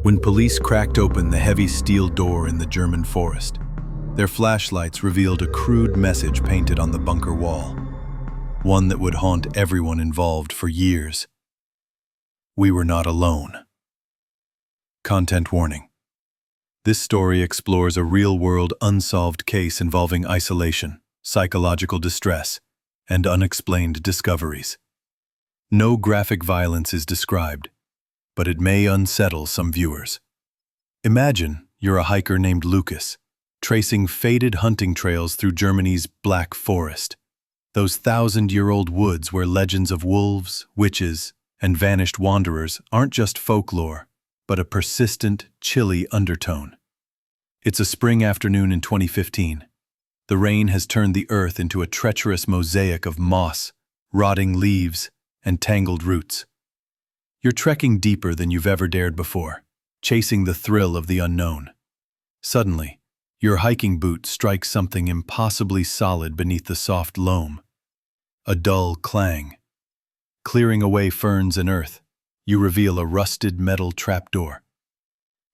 When police cracked open the heavy steel door in the German forest, their flashlights revealed a crude message painted on the bunker wall, one that would haunt everyone involved for years. We were not alone. Content warning. This story explores a real-world unsolved case involving isolation, psychological distress, and unexplained discoveries. No graphic violence is described, but it may unsettle some viewers. Imagine you're a hiker named Lucas, tracing faded hunting trails through Germany's Black Forest, those 1,000-year-old woods where legends of wolves, witches, and vanished wanderers aren't just folklore, but a persistent, chilly undertone. It's a spring afternoon in 2015. The rain has turned the earth into a treacherous mosaic of moss, rotting leaves, and tangled roots. You're trekking deeper than you've ever dared before, chasing the thrill of the unknown. Suddenly, your hiking boot strikes something impossibly solid beneath the soft loam. A dull clang. Clearing away ferns and earth, you reveal a rusted metal trapdoor,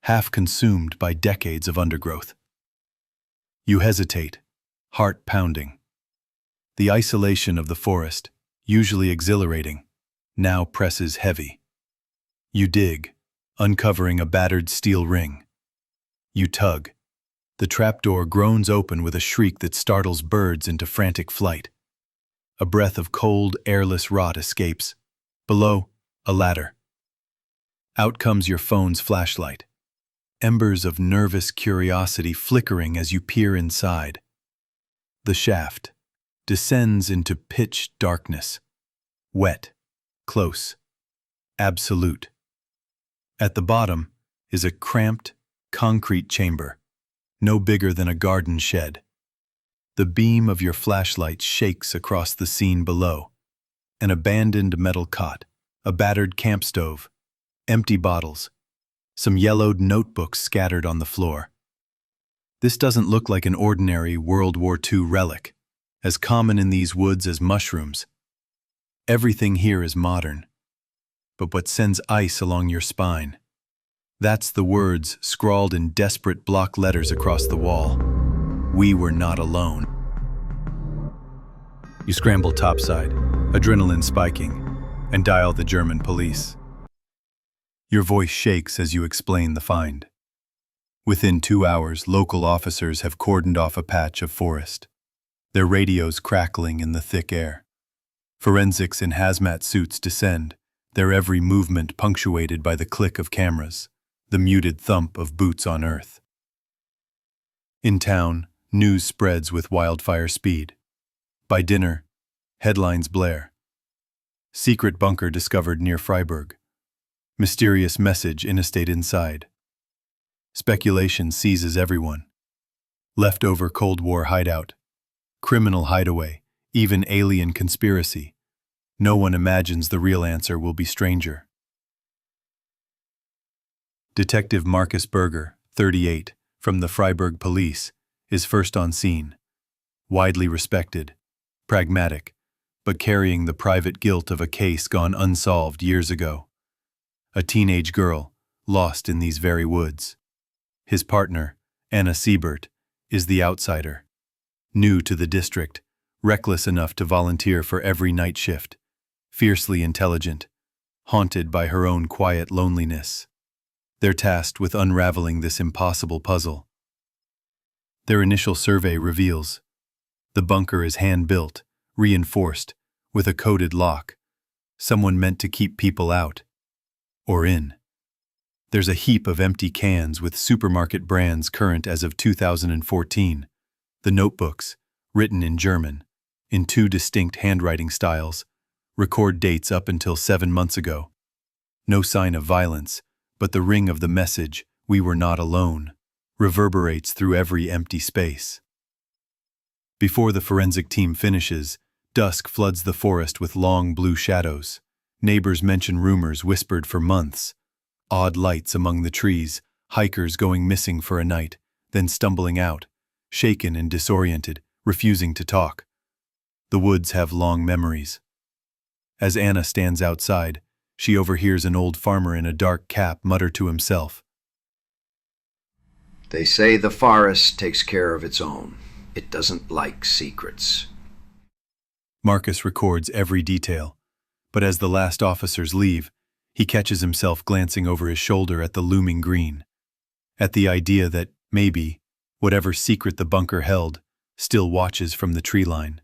half consumed by decades of undergrowth. You hesitate, heart pounding. The isolation of the forest, usually exhilarating, now presses heavy. You dig, uncovering a battered steel ring. You tug. The trapdoor groans open with a shriek that startles birds into frantic flight. A breath of cold, airless rot escapes. Below, a ladder. Out comes your phone's flashlight. Embers of nervous curiosity flickering as you peer inside. The shaft descends into pitch darkness. Wet, close, absolute. At the bottom is a cramped, concrete chamber, no bigger than a garden shed. The beam of your flashlight shakes across the scene below. An abandoned metal cot, a battered camp stove, empty bottles, some yellowed notebooks scattered on the floor. This doesn't look like an ordinary World War II relic, as common in these woods as mushrooms. Everything here is modern, but what sends ice along your spine? That's the words scrawled in desperate block letters across the wall. We were not alone. You scramble topside, adrenaline spiking, and dial the German police. Your voice shakes as you explain the find. Within 2 hours, local officers have cordoned off a patch of forest, their radios crackling in the thick air. Forensics in hazmat suits descend, their every movement punctuated by the click of cameras, the muted thump of boots on earth. In town, news spreads with wildfire speed. By dinner, headlines blare. Secret bunker discovered near Freiburg. Mysterious message interstate inside. Speculation seizes everyone. Leftover Cold War hideout. Criminal hideaway, even alien conspiracy. No one imagines the real answer will be stranger. Detective Markus Berger, 38, from the Freiburg police, is first on scene. Widely respected, pragmatic, but carrying the private guilt of a case gone unsolved years ago. A teenage girl, lost in these very woods. His partner, Anna Siebert, is the outsider. New to the district, reckless enough to volunteer for every night shift. Fiercely intelligent, haunted by her own quiet loneliness. They're tasked with unraveling this impossible puzzle. Their initial survey reveals the bunker is hand-built, reinforced, with a coded lock. Someone meant to keep people out. Or in. There's a heap of empty cans with supermarket brands current as of 2014. The notebooks, written in German, in 2 distinct handwriting styles, record dates up until 7 months ago. No sign of violence, but the ring of the message, "We were not alone," reverberates through every empty space. Before the forensic team finishes, dusk floods the forest with long blue shadows. Neighbors mention rumors whispered for months. Odd lights among the trees, hikers going missing for a night, then stumbling out, shaken and disoriented, refusing to talk. The woods have long memories. As Anna stands outside, she overhears an old farmer in a dark cap mutter to himself, They say the forest takes care of its own. It doesn't like secrets. Markus records every detail, but as the last officers leave, he catches himself glancing over his shoulder at the looming green, at the idea that maybe, whatever secret the bunker held, still watches from the tree line.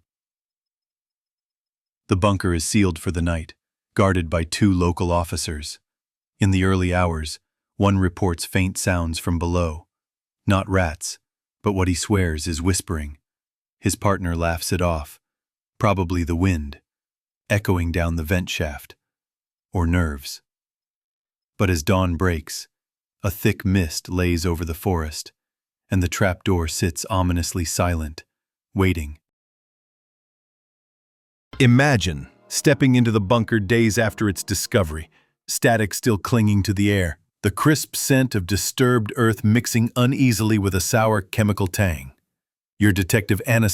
The bunker is sealed for the night, guarded by 2 local officers. In the early hours, one reports faint sounds from below. Not rats, but what he swears is whispering. His partner laughs it off, probably the wind, echoing down the vent shaft, or nerves. But as dawn breaks, a thick mist lays over the forest, and the trapdoor sits ominously silent, waiting. Imagine stepping into the bunker days after its discovery, static still clinging to the air, the crisp scent of disturbed earth mixing uneasily with a sour chemical tang. You're Detective Anna,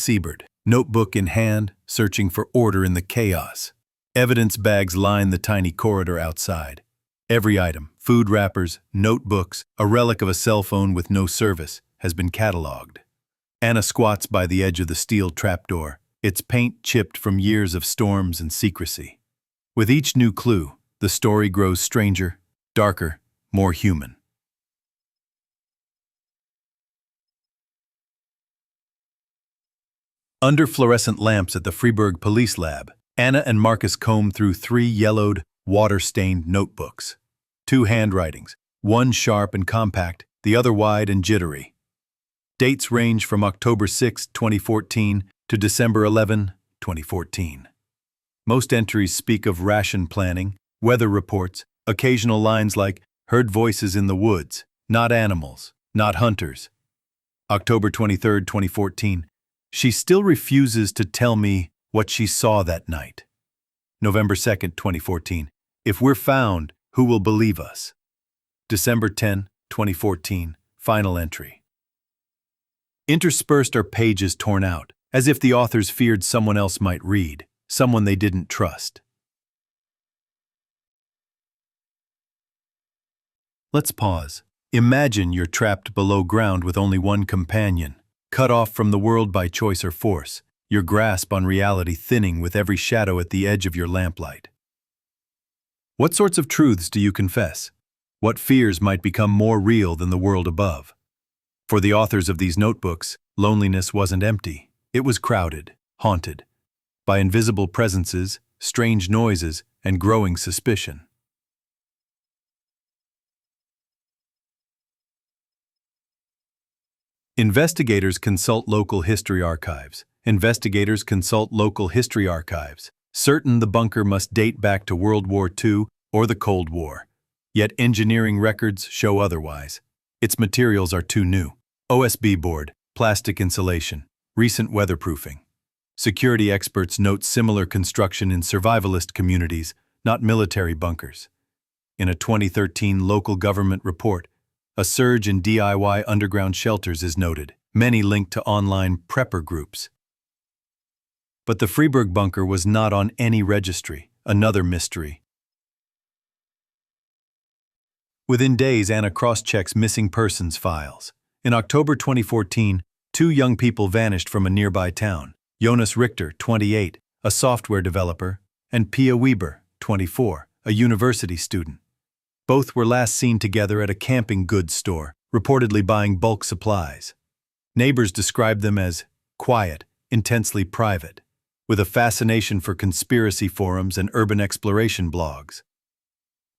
notebook in hand, searching for order in the chaos. Evidence bags line the tiny corridor outside. Every item, food wrappers, notebooks, a relic of a cell phone with no service, has been catalogued. Anna squats by the edge of the steel trapdoor, its paint chipped from years of storms and secrecy. With each new clue, the story grows stranger, darker, more human. Under fluorescent lamps at the Freiburg police lab, Anna and Markus comb through 3 yellowed, water-stained notebooks. 2 handwritings, one sharp and compact, the other wide and jittery. Dates range from October 6, 2014 to December 11, 2014. Most entries speak of ration planning, weather reports, occasional lines like, "Heard voices in the woods, not animals, not hunters." October 23, 2014. She still refuses to tell me what she saw that night. November 2, 2014. If we're found, who will believe us? December 10, 2014. Final entry. Interspersed are pages torn out, as if the authors feared someone else might read, someone they didn't trust. Let's pause. Imagine you're trapped below ground with only one companion, cut off from the world by choice or force, your grasp on reality thinning with every shadow at the edge of your lamplight. What sorts of truths do you confess? What fears might become more real than the world above? For the authors of these notebooks, loneliness wasn't empty. It was crowded, haunted, by invisible presences, strange noises, and growing suspicion. Investigators consult local history archives. Certain the bunker must date back to World War II or the Cold War. Yet engineering records show otherwise. Its materials are too new. OSB board, plastic insulation, recent weatherproofing. Security experts note similar construction in survivalist communities, not military bunkers. In a 2013 local government report, a surge in DIY underground shelters is noted, many linked to online prepper groups. But the Freiburg bunker was not on any registry, another mystery. Within days, Anna cross-checks missing persons files. In October 2014, 2 young people vanished from a nearby town. Jonas Richter, 28, a software developer, and Pia Weber, 24, a university student. Both were last seen together at a camping goods store, reportedly buying bulk supplies. Neighbors described them as quiet, intensely private, with a fascination for conspiracy forums and urban exploration blogs.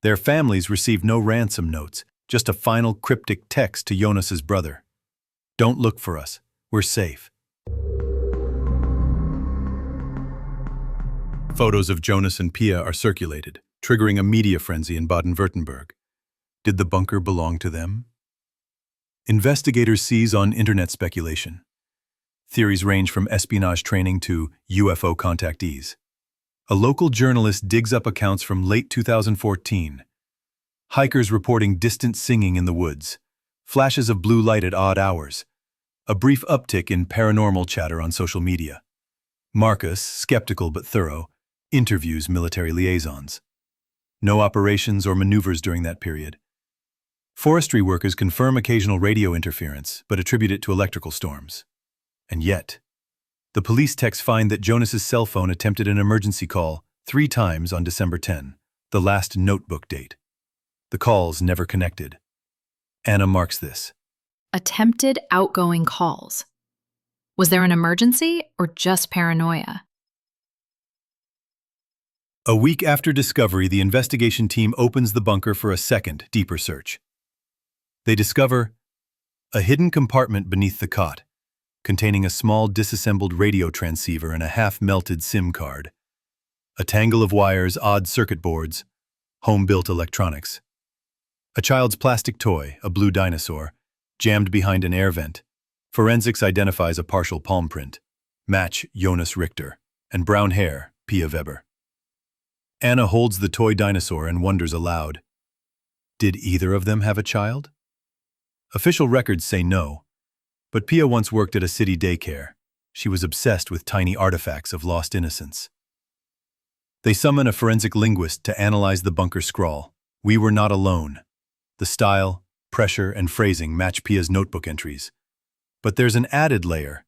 Their families received no ransom notes, just a final cryptic text to Jonas's brother. "Don't look for us. We're safe." Photos of Jonas and Pia are circulated, triggering a media frenzy in Baden-Württemberg. Did the bunker belong to them? Investigators seize on internet speculation. Theories range from espionage training to UFO contactees. A local journalist digs up accounts from late 2014. Hikers reporting distant singing in the woods, flashes of blue light at odd hours, a brief uptick in paranormal chatter on social media. Markus, skeptical but thorough, interviews military liaisons. No operations or maneuvers during that period. Forestry workers confirm occasional radio interference, but attribute it to electrical storms. And yet, the police texts find that Jonas's cell phone attempted an emergency call 3 times on December 10, the last notebook date. The calls never connected. Anna marks this. Attempted outgoing calls. Was there an emergency or just paranoia? A week after discovery, the investigation team opens the bunker for a second, deeper search. They discover a hidden compartment beneath the cot, containing a small disassembled radio transceiver and a half-melted SIM card. A tangle of wires, odd circuit boards, home-built electronics. A child's plastic toy, a blue dinosaur, jammed behind an air vent. Forensics identifies a partial palm print. Match Jonas Richter. And brown hair, Pia Weber. Anna holds the toy dinosaur and wonders aloud. Did either of them have a child? Official records say no, but Pia once worked at a city daycare. She was obsessed with tiny artifacts of lost innocence. They summon a forensic linguist to analyze the bunker scrawl. We were not alone. The style, pressure, and phrasing match Pia's notebook entries. But there's an added layer.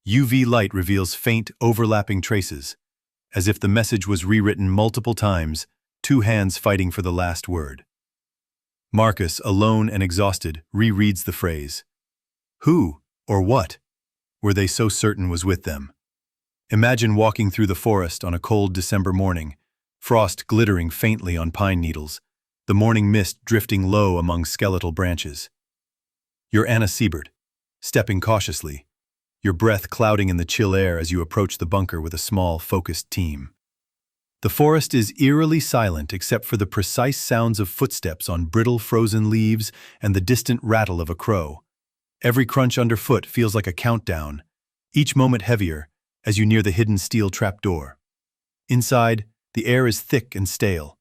UV light reveals faint, overlapping traces, as if the message was rewritten multiple times, 2 hands fighting for the last word. Markus, alone and exhausted, rereads the phrase. Who, or what, were they so certain was with them? Imagine walking through the forest on a cold December morning, frost glittering faintly on pine needles, the morning mist drifting low among skeletal branches. You're Anna Siebert, stepping cautiously, your breath clouding in the chill air as you approach the bunker with a small, focused team. The forest is eerily silent except for the precise sounds of footsteps on brittle frozen leaves and the distant rattle of a crow. Every crunch underfoot feels like a countdown, each moment heavier as you near the hidden steel trapdoor. Inside, the air is thick and stale.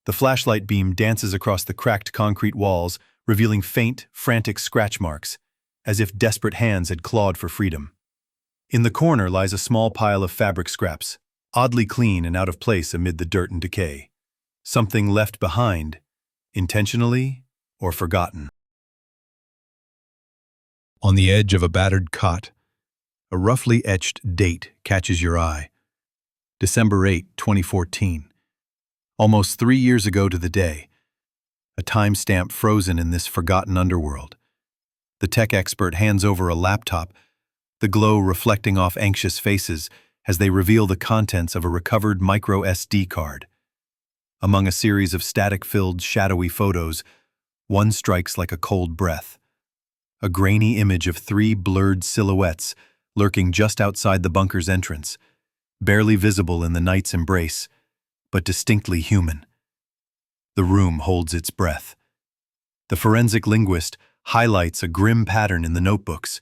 The flashlight beam dances across the cracked concrete walls, revealing faint, frantic scratch marks, as if desperate hands had clawed for freedom. In the corner lies a small pile of fabric scraps, oddly clean and out of place amid the dirt and decay. Something left behind, intentionally or forgotten. On the edge of a battered cot, a roughly etched date catches your eye. December 8, 2014. Almost 3 years ago to the day. A timestamp frozen in this forgotten underworld. The tech expert hands over a laptop, the glow reflecting off anxious faces as they reveal the contents of a recovered micro SD card. Among a series of static-filled, shadowy photos, one strikes like a cold breath. A grainy image of 3 blurred silhouettes lurking just outside the bunker's entrance, barely visible in the night's embrace, but distinctly human. The room holds its breath. The forensic linguist highlights a grim pattern in the notebooks.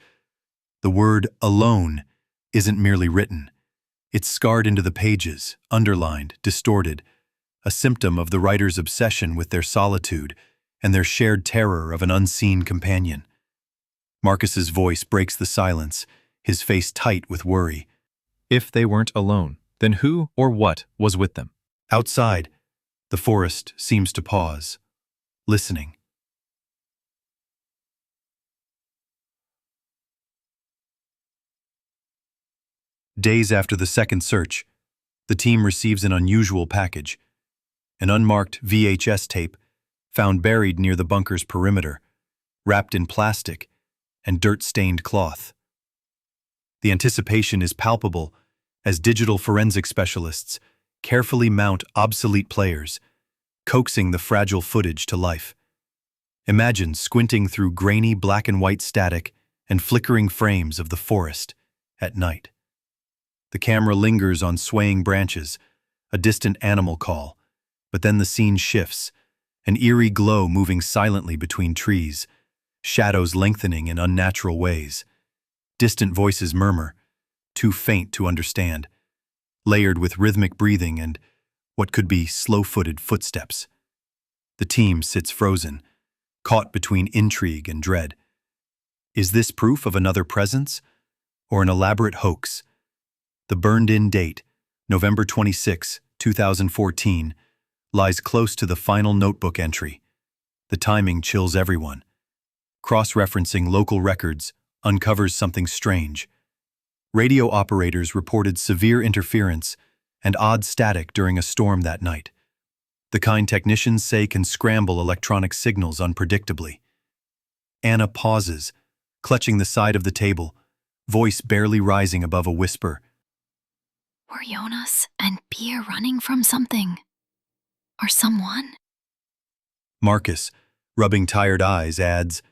The word alone isn't merely written. It's scarred into the pages, underlined, distorted, a symptom of the writer's obsession with their solitude and their shared terror of an unseen companion. Markus's voice breaks the silence, his face tight with worry. If they weren't alone, then who or what was with them? Outside, the forest seems to pause, listening. Days after the second search, the team receives an unusual package, an unmarked VHS tape found buried near the bunker's perimeter, wrapped in plastic and dirt-stained cloth. The anticipation is palpable as digital forensic specialists carefully mount obsolete players, coaxing the fragile footage to life. Imagine squinting through grainy black and white static and flickering frames of the forest at night. The camera lingers on swaying branches, a distant animal call, but then the scene shifts, an eerie glow moving silently between trees, shadows lengthening in unnatural ways. Distant voices murmur, too faint to understand, layered with rhythmic breathing and what could be slow-footed footsteps. The team sits frozen, caught between intrigue and dread. Is this proof of another presence, or an elaborate hoax? The burned-in date, November 26, 2014, lies close to the final notebook entry. The timing chills everyone. Cross-referencing local records uncovers something strange. Radio operators reported severe interference and odd static during a storm that night. The kind technicians say can scramble electronic signals unpredictably. Anna pauses, clutching the side of the table, voice barely rising above a whisper. Were Jonas and Pia running from something? Or someone? Markus, rubbing tired eyes, adds,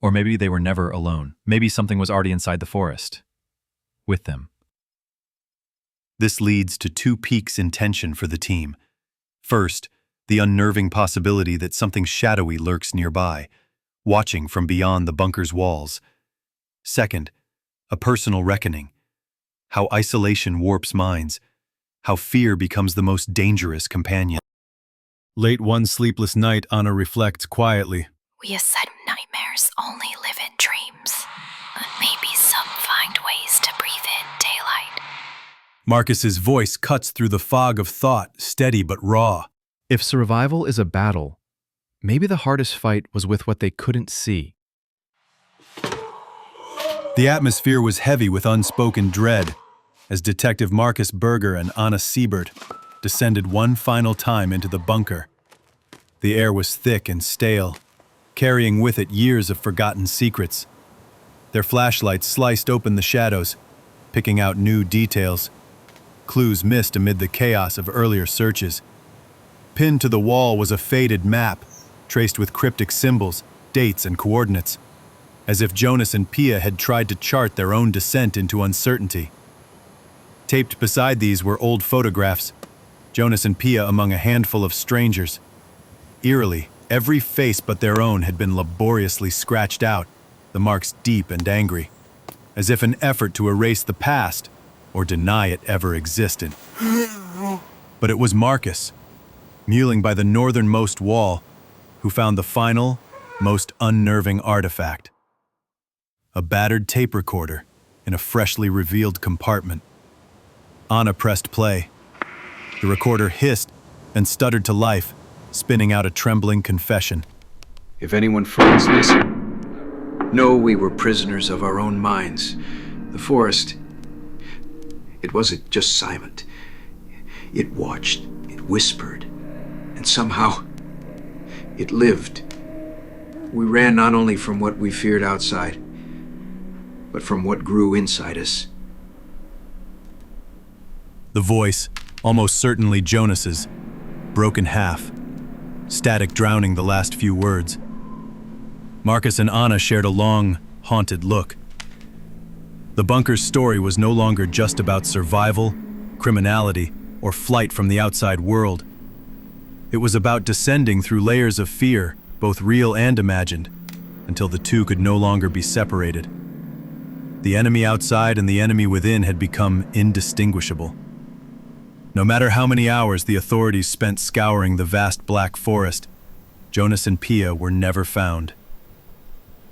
Or maybe they were never alone. Maybe something was already inside the forest. With them. This leads to two peaks in tension for the team. First, the unnerving possibility that something shadowy lurks nearby, watching from beyond the bunker's walls. Second, a personal reckoning. How isolation warps minds, how fear becomes the most dangerous companion. Late one sleepless night, Anna reflects quietly. We have said nightmares only live in dreams, but maybe some find ways to breathe in daylight. Markus's voice cuts through the fog of thought, steady but raw. If survival is a battle, maybe the hardest fight was with what they couldn't see. The atmosphere was heavy with unspoken dread as Detective Markus Berger and Anna Siebert descended one final time into the bunker. The air was thick and stale, carrying with it years of forgotten secrets. Their flashlights sliced open the shadows, picking out new details, clues missed amid the chaos of earlier searches. Pinned to the wall was a faded map, traced with cryptic symbols, dates, and coordinates, as if Jonas and Pia had tried to chart their own descent into uncertainty. Taped beside these were old photographs, Jonas and Pia among a handful of strangers. Eerily, every face but their own had been laboriously scratched out, the marks deep and angry, as if an effort to erase the past or deny it ever existed. But it was Markus, mewling by the northernmost wall, who found the final, most unnerving artifact. A battered tape recorder in a freshly revealed compartment. Anna pressed play. The recorder hissed and stuttered to life, spinning out a trembling confession. If anyone finds this, know we were prisoners of our own minds. The forest, it wasn't just silent. It watched, it whispered, and somehow it lived. We ran not only from what we feared outside, but from what grew inside us. The voice, almost certainly Jonas's, broke in half, static drowning the last few words. Markus and Anna shared a long, haunted look. The bunker's story was no longer just about survival, criminality, or flight from the outside world. It was about descending through layers of fear, both real and imagined, until the two could no longer be separated. The enemy outside and the enemy within had become indistinguishable. No matter how many hours the authorities spent scouring the vast black forest, Jonas and Pia were never found.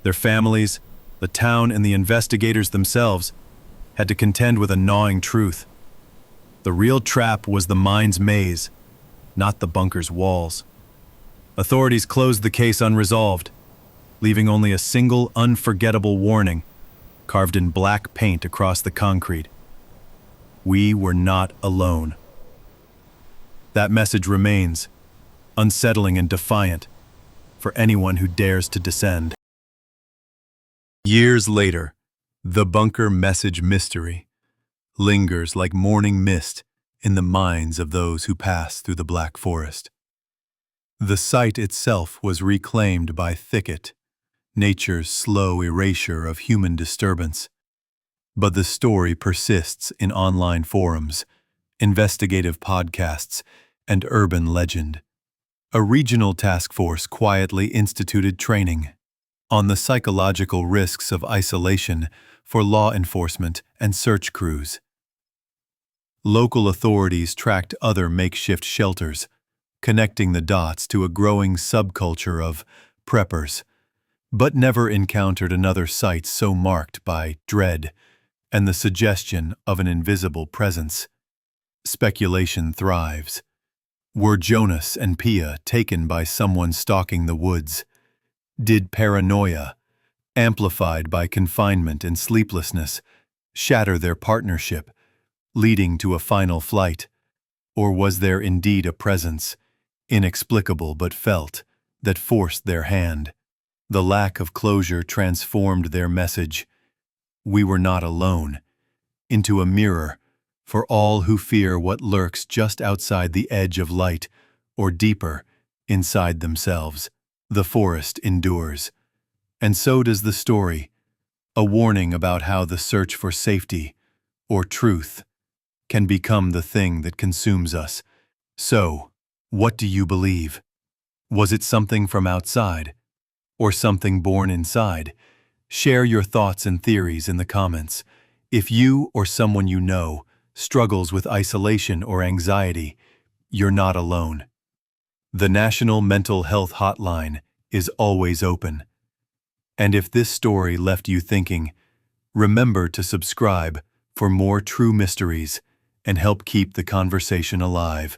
Their families, the town, and the investigators themselves had to contend with a gnawing truth. The real trap was the mine's maze, not the bunker's walls. Authorities closed the case unresolved, leaving only a single unforgettable warning carved in black paint across the concrete. We were not alone. That message remains, unsettling and defiant, for anyone who dares to descend. Years later, the bunker message mystery lingers like morning mist in the minds of those who pass through the Black Forest. The site itself was reclaimed by thicket, nature's slow erasure of human disturbance. But the story persists in online forums, investigative podcasts, and urban legend. A regional task force quietly instituted training on the psychological risks of isolation for law enforcement and search crews. Local authorities tracked other makeshift shelters, connecting the dots to a growing subculture of preppers, but never encountered another site so marked by dread and the suggestion of an invisible presence. Speculation thrives. Were Jonas and Pia taken by someone stalking the woods? Did paranoia, amplified by confinement and sleeplessness, shatter their partnership, leading to a final flight? Or was there indeed a presence, inexplicable but felt, that forced their hand? The lack of closure transformed their message, "We were not alone," into a mirror for all who fear what lurks just outside the edge of light, or deeper, inside themselves. The forest endures. And so does the story, a warning about how the search for safety, or truth, can become the thing that consumes us. So, what do you believe? Was it something from outside, or something born inside? Share your thoughts and theories in the comments. If you or someone you know struggles with isolation or anxiety, you're not alone. The National Mental Health Hotline is always open. And if this story left you thinking, remember to subscribe for more true mysteries and help keep the conversation alive.